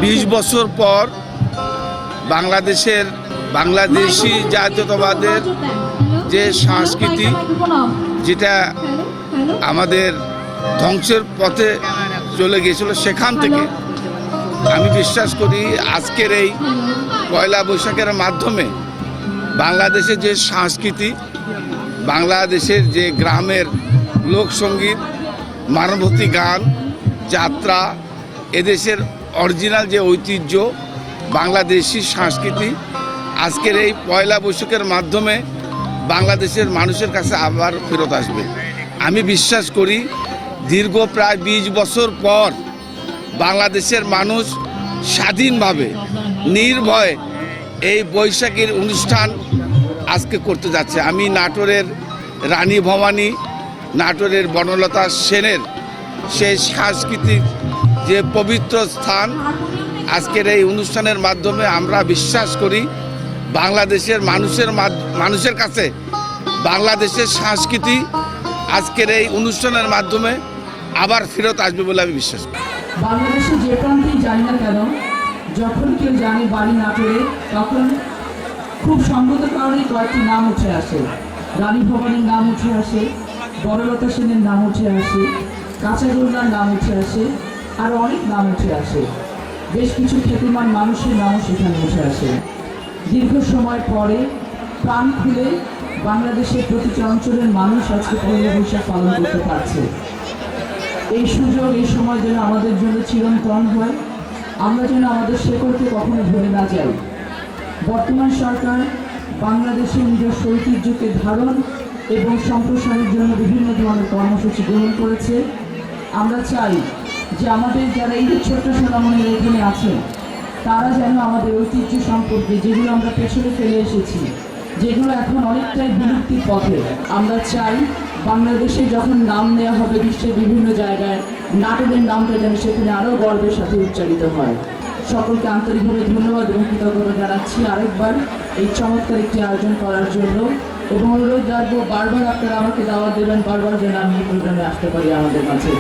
20 বছর পর বাংলাদেশি জাতীয়তাবাদের যে সংস্কৃতি, যেটা আমাদের ধ্বংসের পথে চলে গিয়েছিল, সেখান থেকে আমি বিশ্বাস করি আজকের এই পয়লা বৈশাখের মাধ্যমে বাংলাদেশের যে সংস্কৃতি, বাংলাদেশের যে গ্রামের লোকসঙ্গীত, মানবতী গান, যাত্রা, এদেশের অরিজিনাল যে ঐতিহ্য, বাংলাদেশি সংস্কৃতি আজকের এই পয়লা বৈশাখের মাধ্যমে বাংলাদেশের মানুষের কাছে আবার ফেরত আসবে। আমি বিশ্বাস করি দীর্ঘ প্রায় 20 বছর পর বাংলাদেশের মানুষ স্বাধীনভাবে নির্ভয়ে এই বৈশাখীর অনুষ্ঠান আজকে করতে যাচ্ছে। আমি নাটোরের রানী ভবানী, নাটোরের বনলতা সেনের সেই সাংস্কৃতিক যে পবিত্র স্থান, আজকের এই অনুষ্ঠানের মাধ্যমে আমরা বিশ্বাস করি বাংলাদেশের মানুষের কাছে বাংলাদেশের সংস্কৃতি আজকের এই অনুষ্ঠানের মাধ্যমে আবার ফেরত আসবে বলে আমি বিশ্বাস করি। বাংলাদেশে যে প্রান্তেই যাই না কেন, যখন কেউ জানে বাড়ি নাটোরে, তখন খুব সঙ্গত কারণে কয়েকটি নাম উঠে আসে। রানী ভবানীর নাম উঠে আসে, বনলতা সেনের নাম উঠে আসে, কাঁচাগোল্লার নাম উঠে আসে, আর অনেক নাম উঠে আসে। বেশ কিছু খ্যাতিমান মানুষের নামও সেখানে উঠে আসে। দীর্ঘ সময় পরে প্রাণ খুলে বাংলাদেশের প্রতিটি অঞ্চলের মানুষ আজকে পয়লা বৈশাখ পালন করতে পারছে। এই সুযোগ, এই সময় যেন আমাদের জন্য চিরন্তন হয়, আমরা যেন আমাদের শেকড়কে কখনো ভুলে না যাই। বর্তমান সরকার বাংলাদেশের নিজস্ব ঐতিহ্যকে ধারণ এবং সম্প্রসারের জন্য বিভিন্ন ধরনের কর্মসূচি গ্রহণ করেছে। আমরা চাই যে আমাদের যারা এই যে ছোট্ট সোনামণিরা এখানে আছেন, তারা যেন আমাদের ঐতিহ্য সম্পর্কে, যেগুলো আমরা পেছনে ফেলে এসেছি, যেগুলো এখন অনেকটাই বিলুপ্তির পথে, আমরা চাই বাংলাদেশে যখন নাম নেওয়া হবে বিশ্বের বিভিন্ন জায়গায়, নাটোরের নামটা যেন সেখানে আরও গর্বের সাথে উচ্চারিত হয়। সকলকে আন্তরিকভাবে ধন্যবাদ এবং কৃতজ্ঞতা জানাচ্ছি আরেকবার এই চমৎকার একটি আয়োজন করার জন্য, এবং অনুরোধ রাখবো বারবার আপনারা আমাকে দাওয়াত দেবেন, বারবার যেন আমি এই প্রোগ্রামে আসতে পারি আমাদের মাঝে।